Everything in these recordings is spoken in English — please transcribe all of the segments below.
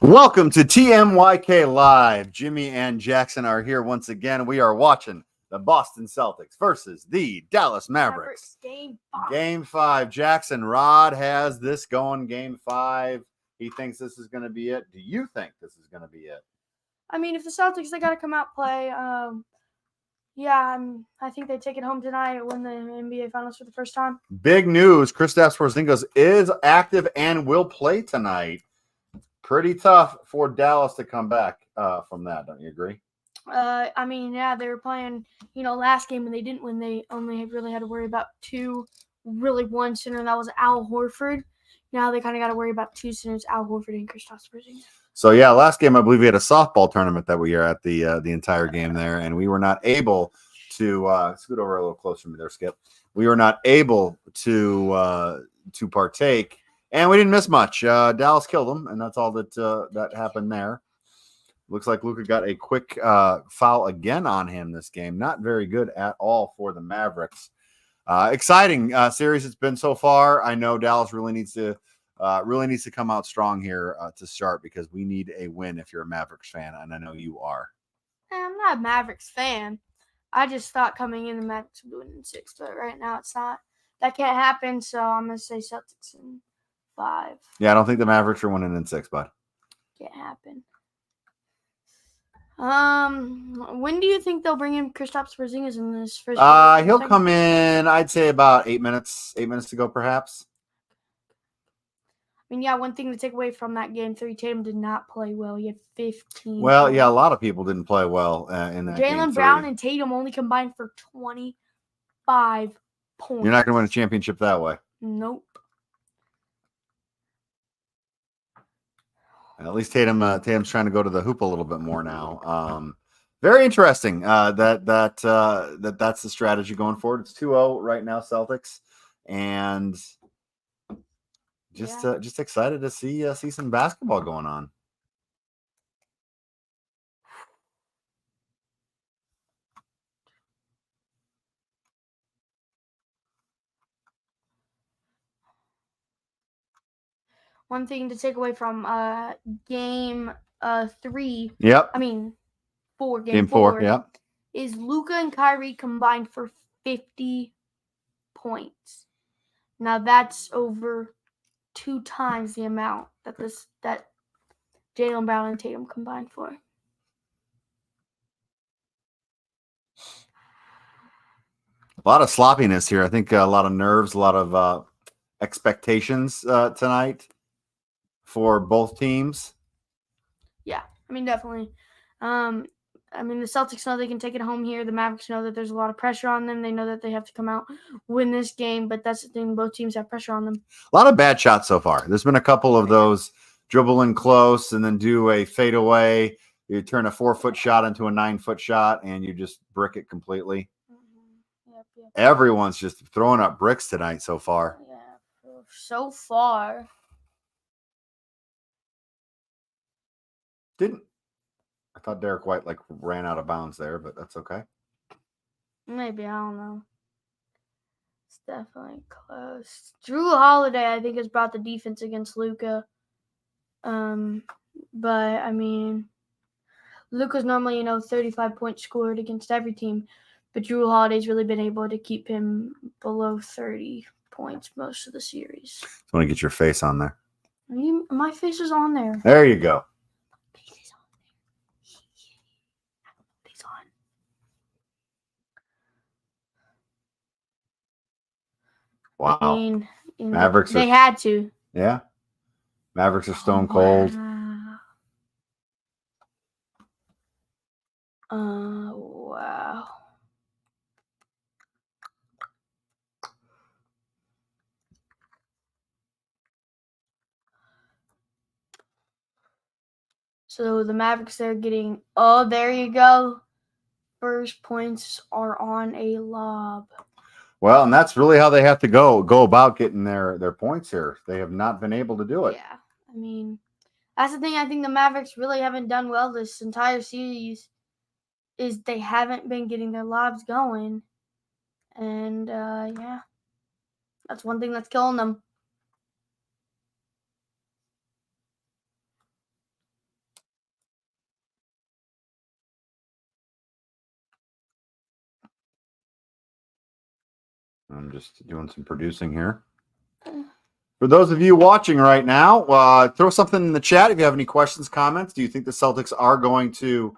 Welcome to TMYK Live. Jimmy and Jackson are here once again. We are watching the Boston Celtics versus the Dallas Mavericks. Game 5. Jackson, Rod has this going game 5. He thinks this is going to be it. Do you think this is going to be it? I mean, if the Celtics, they got to come out play. I think they take it home tonight, win the NBA Finals for the first time. Big news. Kristaps Porzingis is active and will play tonight. Pretty tough for Dallas to come back from that. Don't you agree? They were playing, last game when they didn't win. They only really had to worry about one center, and that was Al Horford. Now they kind of got to worry about two centers, Al Horford and Kristaps Porzingis. So, yeah, last game I believe we had a softball tournament that we were at the entire game there, and we were not able to scoot over a little closer to me there, Skip. We were not able to partake. And we didn't miss much. Dallas killed them, and that's all that happened there. Looks like Luka got a quick foul again on him this game. Not very good at all for the Mavericks. Exciting series it's been so far. I know Dallas really needs to come out strong here to start because we need a win if you're a Mavericks fan, and I know you are. I'm not a Mavericks fan. I just thought coming in the Mavericks would win in 6, but right now it's not. That can't happen, so I'm going to say Celtics in 5. Yeah, I don't think the Mavericks are winning in 6, bud. Can't happen. When do you think they'll bring in Kristaps Porzingis in this first game? He'll come in, I'd say about 8 minutes. 8 minutes to go, perhaps. I mean, yeah, one thing to take away from that game 3, Tatum did not play well. He had 15. Well, points. yeah, a lot of people didn't play well in that game. Jaylen Brown and Tatum only combined for 25 points. You're not going to win a championship that way. Nope. At least Tatum's trying to go to the hoop a little bit more now. Very interesting that's the strategy going forward. It's 2-0 right now, Celtics, and just excited to see some basketball going on. One thing to take away from game 3. Yep. I mean, 4. Game 4. Yep. Is Luka and Kyrie combined for 50 points. Now that's over 2 times the amount that Jaylen Brown and Tatum combined for. A lot of sloppiness here. I think a lot of nerves, a lot of expectations tonight for both teams. Yeah, I mean, definitely. The Celtics know they can take it home here. The Mavericks know that there's a lot of pressure on them. They know that they have to come out, win this game, but that's the thing. Both teams have pressure on them. A lot of bad shots so far. There's been a couple of those dribble in close and then do a fadeaway. You turn a 4-foot shot into a 9-foot shot, and you just brick it completely. Yep. Everyone's just throwing up bricks tonight so far. Yeah, so far. I thought Derek White ran out of bounds there, but that's okay. Maybe, I don't know. It's definitely close. Drew Holiday, I think, has brought the defense against Luka. But I mean, Luka's normally 35 points scored against every team, but Drew Holiday's really been able to keep him below 30 points most of the series. Just want to get your face on there. My face is on there. There you go. Wow. I mean, Mavericks they had to. Yeah. Mavericks are stone cold. Wow. So the Mavericks, they're getting, there you go. First points are on a lob. Well, and that's really how they have to go about getting their points here. They have not been able to do it. Yeah, I mean, that's the thing. I think the Mavericks really haven't done well this entire series. Is they haven't been getting their lobs going, and that's one thing that's killing them. I'm just doing some producing here. For those of you watching right now, throw something in the chat if you have any questions, comments. Do you think the Celtics are going to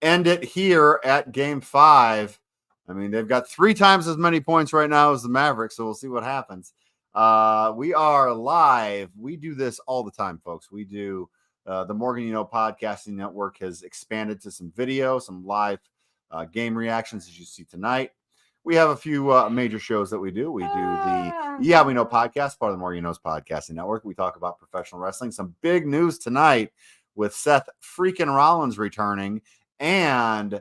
end it here at Game 5? I mean, they've got 3 times as many points right now as the Mavericks, so we'll see what happens. We are live. We do this all the time, folks. We do the Morgan Podcasting Network has expanded to some video, some live game reactions, as you see tonight. We have a few major shows that we do. We do the Yeah We Know podcast, part of the Morgan Podcasting Network. We talk about professional wrestling. Some big news tonight with Seth freaking Rollins returning, and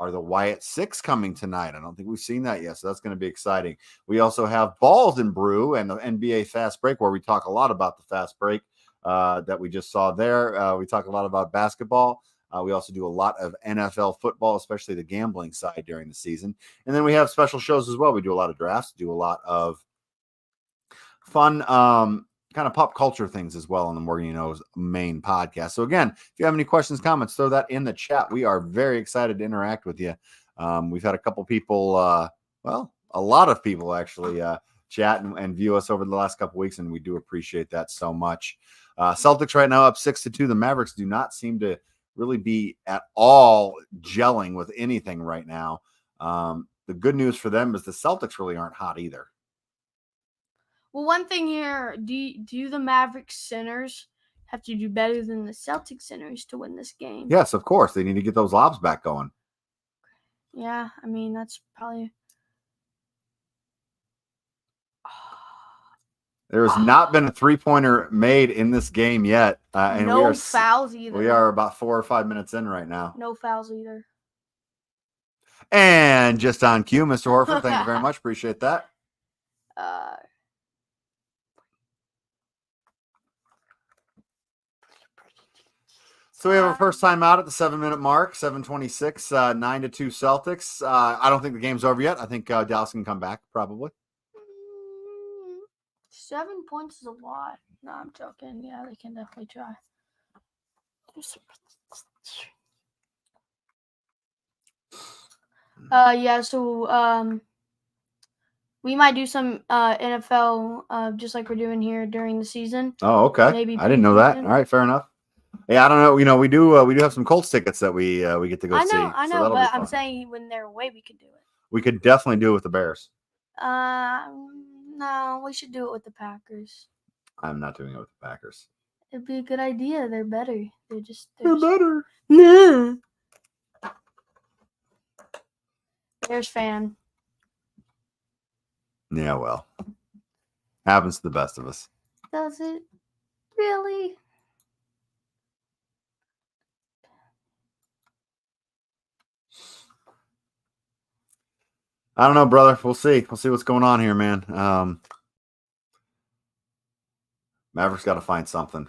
are the Wyatt Six coming tonight? I don't think we've seen that yet, so that's going to be exciting. We also have Balls and Brew and the NBA Fast Break, where we talk a lot about the Fast Break that we just saw there. We talk a lot about basketball. We also do a lot of NFL football, especially the gambling side during the season. And then we have special shows as well. We do a lot of drafts, do a lot of fun kind of pop culture things as well on the Morgan main podcast. So again, if you have any questions, comments, throw that in the chat. We are very excited to interact with you. We've had a couple people, a lot of people actually chat and view us over the last couple weeks, and we do appreciate that so much. Celtics right now up 6-2. The Mavericks do not seem to really be at all gelling with anything right now. The good news for them is the Celtics really aren't hot either. Well, one thing here, do the Mavericks centers have to do better than the Celtics centers to win this game? Yes, of course. They need to get those lobs back going. Yeah, I mean, that's probably... There has not been a three-pointer made in this game yet. And no fouls either. We are about 4 or 5 minutes in right now. No fouls either. And just on cue, Mr. Horford, thank you very much. Appreciate that. So we have our first time out at the 7-minute mark, 7:26, 9-2 Celtics. I don't think the game's over yet. I think Dallas can come back probably. 7 points is a lot. No, I'm joking. Yeah, they can definitely try. So we might do some NFL just like we're doing here during the season. Oh, okay. Maybe I didn't know that. All right, fair enough. Yeah, I don't know. We do have some Colts tickets that we get to go see. I know, but I'm saying when they're away, we could do it. We could definitely do it with the Bears. No, we should do it with the Packers. I'm not doing it with the Packers. It'd be a good idea. They're better. They're better. No. Bears fan. Yeah, well, happens to the best of us. Does it really? I don't know, brother. We'll see. We'll see what's going on here, man. Mavericks got to find something.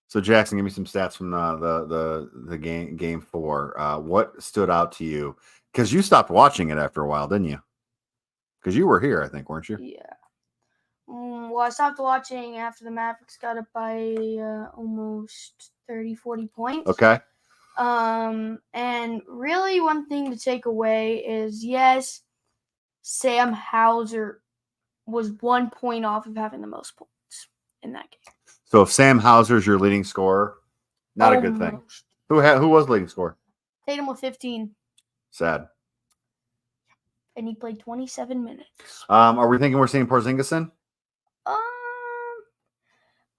So Jackson, give me some stats from the game 4. What stood out to you? Because you stopped watching it after a while, didn't you? Because you were here, I think, weren't you? Yeah. Well, I stopped watching after the Mavericks got up by almost 30, 40 points. Okay. And really one thing to take away is, yes, Sam Hauser was 1 point off of having the most points in that game. So if Sam Hauser's your leading scorer, not a good thing. Who was leading scorer? Tatum with 15. Sad. And he played 27 minutes. Are we thinking we're seeing Porzingis in?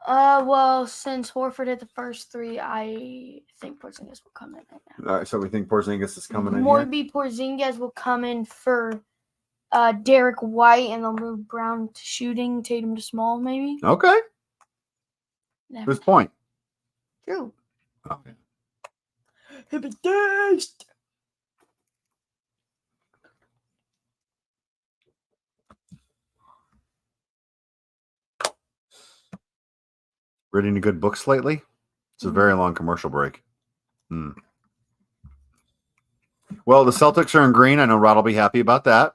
Well, since Horford hit the first 3, I think Porzingis will come in right now. All right, so we think Porzingis is coming in Maybe Porzingis will come in for Derek White, and they'll move Brown to shooting, Tatum to small, maybe. Okay. Whose point? True. Okay. Reading any good books lately? It's a very long commercial break. Well, the Celtics are in green. I know Rod will be happy about that.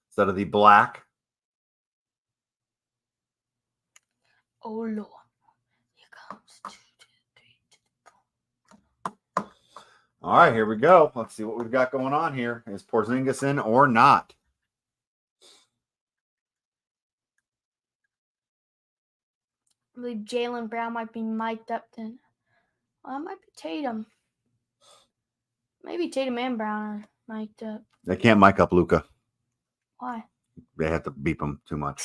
Instead of the black. Oh, Lord. Here comes 2, 2, 3. All right, here we go. Let's see what we've got going on here. Is Porzingis in or not? I believe Jaylen Brown might be mic'd up then. Well, it might be Tatum. Maybe Tatum and Brown are mic'd up. They can't mic up Luka. Why? They have to beep him too much.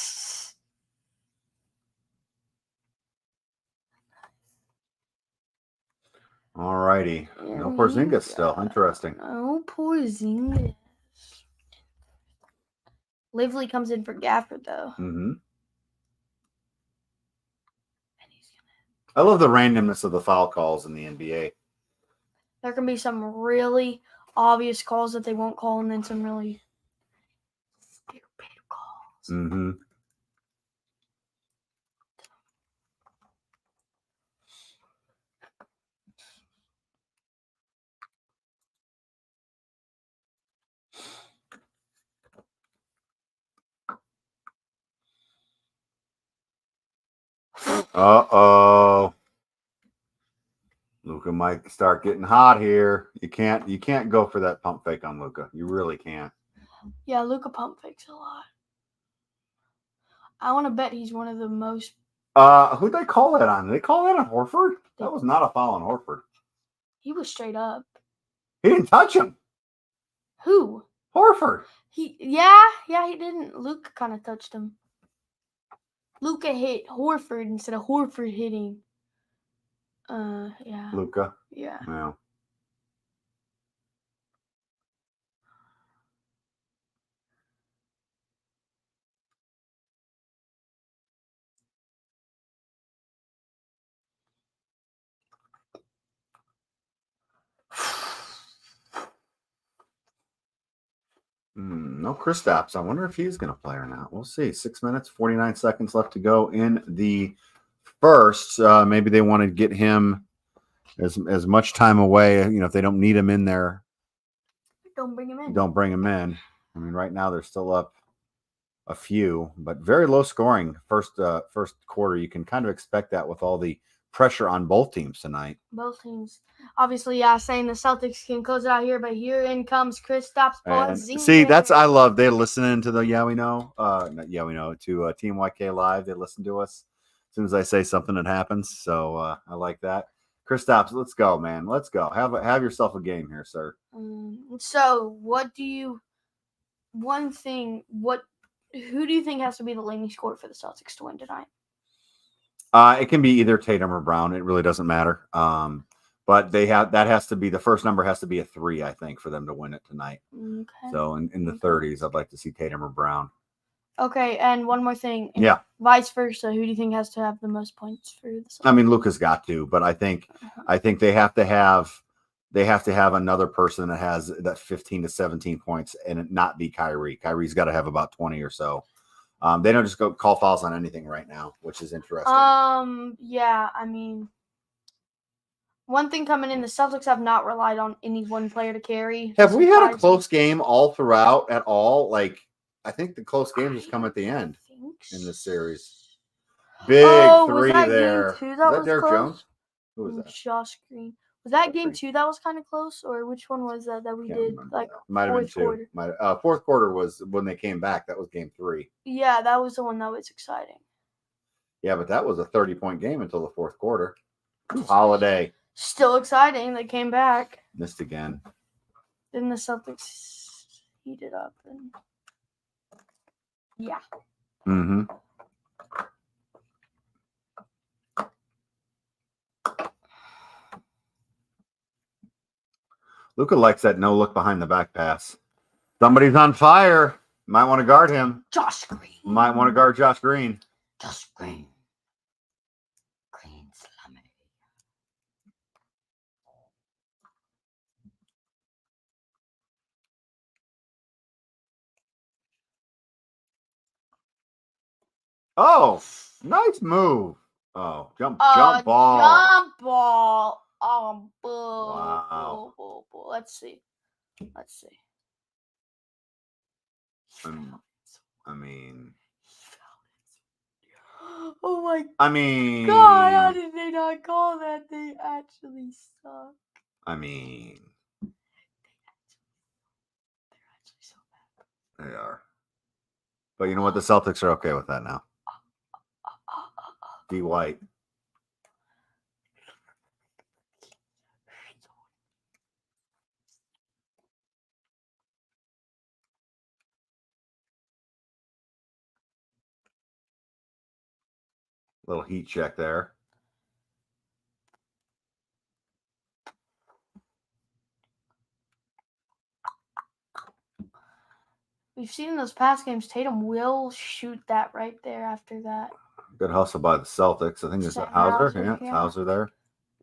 All righty. No Porzingis still. Interesting. No Porzingis. Lively comes in for Gafford, though. Mm-hmm. I love the randomness of the foul calls in the NBA. There can be some really obvious calls that they won't call, and then some really stupid calls. Mm-hmm. Uh-oh. Luka might start getting hot here. You can't go for that pump fake on Luka. You really can't. Yeah, Luka pump fakes a lot. I want to bet he's one of the most. Who'd they call that on? Did they call that on Horford? That was not a foul on Horford. He was straight up. He didn't touch him. Who? Horford. He didn't. Luka kind of touched him. Luka hit Horford instead of Horford hitting. Yeah. Luka. Yeah. Yeah. No Kristaps. I wonder if he's going to play or not. We'll see. 6 minutes, 49 seconds left to go in the first. Maybe they want to get him as much time away. You know, if they don't need him in there, don't bring him in. Don't bring him in. I mean, right now they're still up a few, but very low scoring first quarter. You can kind of expect that with all the pressure on both teams tonight. Both teams. Obviously, yeah, saying the Celtics can close it out here, but here in comes Kristaps Porzingis. See, that's I love. They listening to the Yeah We Know, not Yeah We Know, to Team YK Live. They listen to us as soon as I say something that happens. So I like that. Kristaps, let's go, man. Let's go. Have yourself a game here, sir. So, who do you think has to be the leading scorer for the Celtics to win tonight? It can be either Tatum or Brown. It really doesn't matter. But the first number has to be a 3, I think, for them to win it tonight. Okay. So in the 30s, I'd like to see Tatum or Brown. Okay, and one more thing. Yeah. Vice versa, who do you think has to have the most points for the Celtics? I mean, Luka's got to, but I think they have to have another person that has that 15 to 17 points and it not be Kyrie. Kyrie's got to have about 20 or so. They don't just go call fouls on anything right now, which is interesting. Yeah, I mean, one thing coming in, the Celtics have not relied on any one player to carry. Have we had a close game all throughout at all? Like, I think the close games just come at the end in this series. Big 3 there. Game 2 was that Derek close? Jones? Who was that? Josh Green. Was that game 2 that was kind of close, or which one was that we did? Like might have been 2. Fourth quarter was when they came back. That was game 3. Yeah, that was the one that was exciting. Yeah, but that was a 30-point game until the fourth quarter. Holiday. Still exciting. They came back. Missed again. Then the Celtics heated up. And yeah. Mm-hmm. Luka likes that no look behind the back pass. Somebody's on fire. Might want to guard him. Josh Green. Might want to guard Josh Green. Josh Green. Green Slummy. Oh, nice move. Oh, jump ball. Jump ball. Boo, Wow. boo. Let's see. I mean, Oh my I mean, God, how did they not call that? They actually suck. I mean, They're actually so bad. they are. But you know what? The Celtics are okay with that now. D. White. Little heat check there. We've seen in those past games, Tatum will shoot that right there after that. Good hustle by the Celtics. I think it's Hauser. Yeah, it's Hauser there.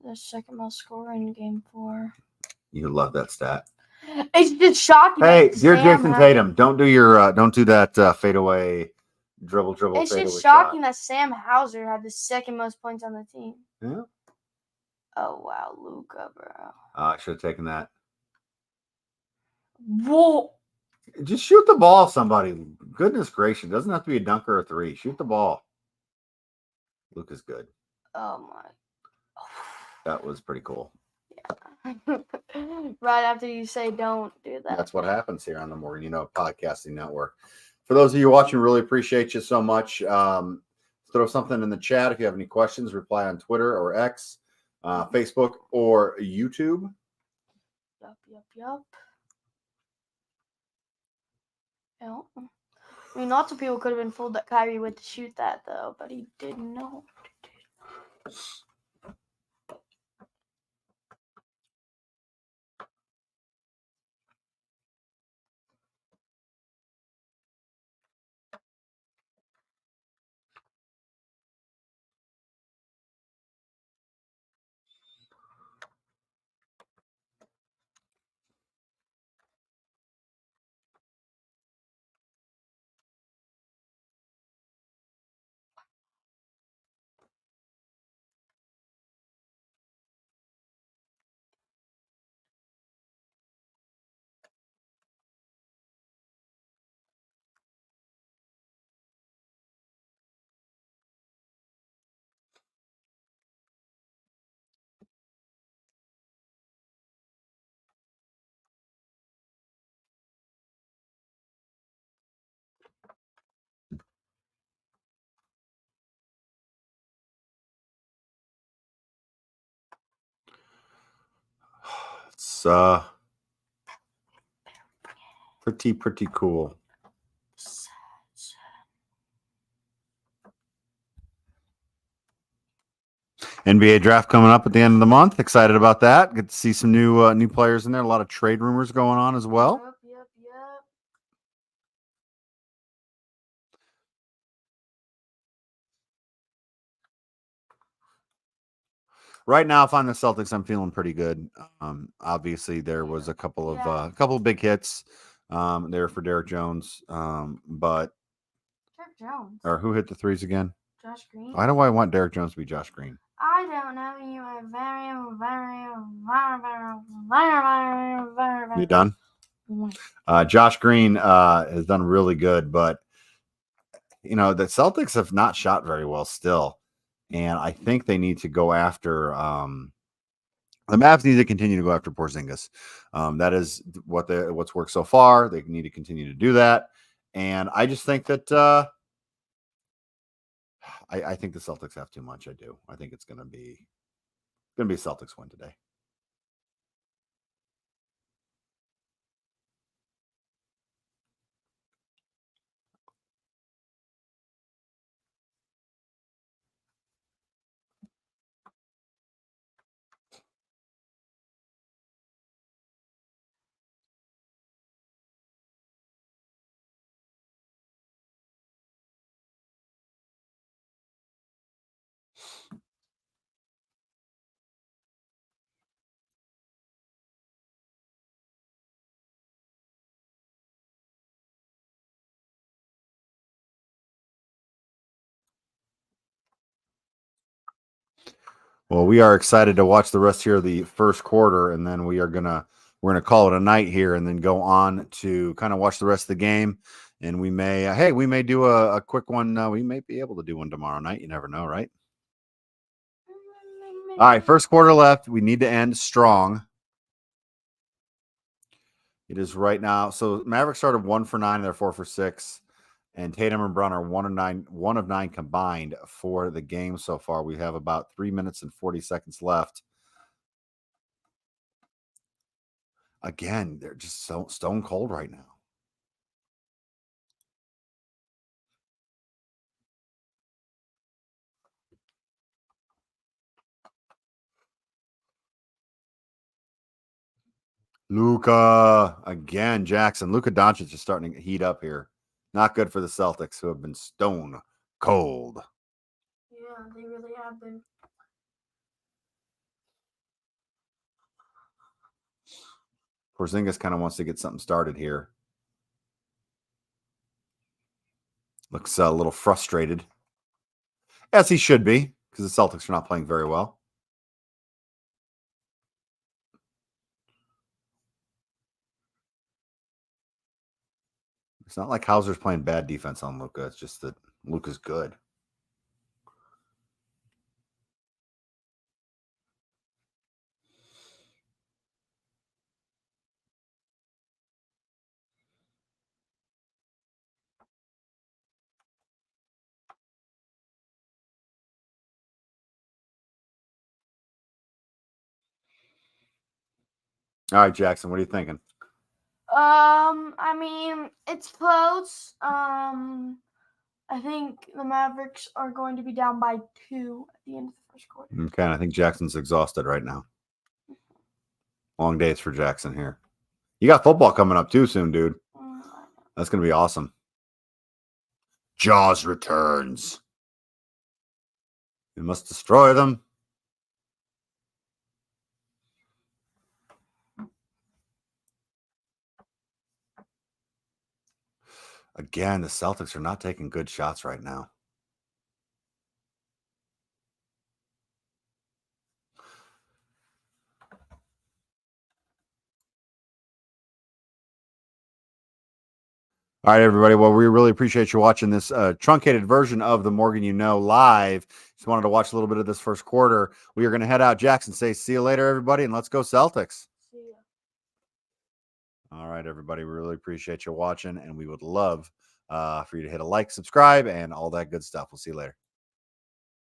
The second most scorer in game 4. You love that stat. It's just shocking. Hey, dear Jason Tatum, don't do that fadeaway dribble. It's fadeaway just shocking shot. that Sam Hauser had the second most points on the team. Yeah. Oh wow, Luka, bro. I should have taken that. Whoa. Just shoot the ball, somebody. Goodness gracious. It doesn't have to be a dunk or a 3. Shoot the ball. Luka's good. Oh my. That was pretty cool. Yeah. Right after you say don't do that. That's what happens here on the Morgan Podcasting Network. For those of you watching, really appreciate you so much. Throw something in the chat if you have any questions. Reply on Twitter or X, Facebook, or YouTube. Yup. Yeah. I mean, lots of people could have been fooled that Kyrie went to shoot that, though, but he didn't know. It's pretty cool. NBA draft coming up at the end of the month. Excited about that. Get to see some new players in there. A lot of trade rumors going on as well. Yep. Right now, if I'm the Celtics, I'm feeling pretty good. Obviously, there was a couple of big hits there for Derek Jones, but Derek Jones. Or who hit the threes again? Josh Green. Why do I want Derek Jones to be Josh Green? I don't know. You are very. You done? Josh Green has done really good, but the Celtics have not shot very well still, and I think they need to go after. The Mavs need to continue to go after Porzingis. That is what's worked so far. They need to continue to do that, and I just think that I think the Celtics have too much. I do. I think it's going to be a Celtics win today. Well, we are excited to watch the rest here of the first quarter, and then we're gonna call it a night here, and then go on to kind of watch the rest of the game. And we may, we may do a quick one. We may be able to do one tomorrow night. You never know, right? All right, first quarter left. We need to end strong. It is right now. So Mavericks started 1 for 9. They're 4 for 6. And Tatum and Brown are 1 of 9 combined for the game so far. We have about 3 minutes and 40 seconds left. Again, they're just so stone cold right now. Luka again, Jackson. Luka Doncic is starting to heat up here. Not good for the Celtics, who have been stone cold. Yeah, they really have been. Porzingis kind of wants to get something started here. Looks a little frustrated, as he should be, because the Celtics are not playing very well. It's not like Hauser's playing bad defense on Luka. It's just that Luka's good. All right, Jackson, what are you thinking? I mean, it's close. I think the Mavericks are going to be down by 2 at the end of the first quarter. Okay, and I think Jackson's exhausted right now. Long days for Jackson here. You got football coming up too soon, dude. That's going to be awesome. Jaws returns. We must destroy them. Again, the Celtics are not taking good shots right now. All right, everybody. Well, we really appreciate you watching this truncated version of the Morgan You Know live. Just wanted to watch a little bit of this first quarter. We are going to head out. Jackson, say see you later, everybody, and let's go Celtics. See ya. All right, everybody. We really appreciate you watching, and we would love for you to hit a like, subscribe, and all that good stuff. We'll see you later.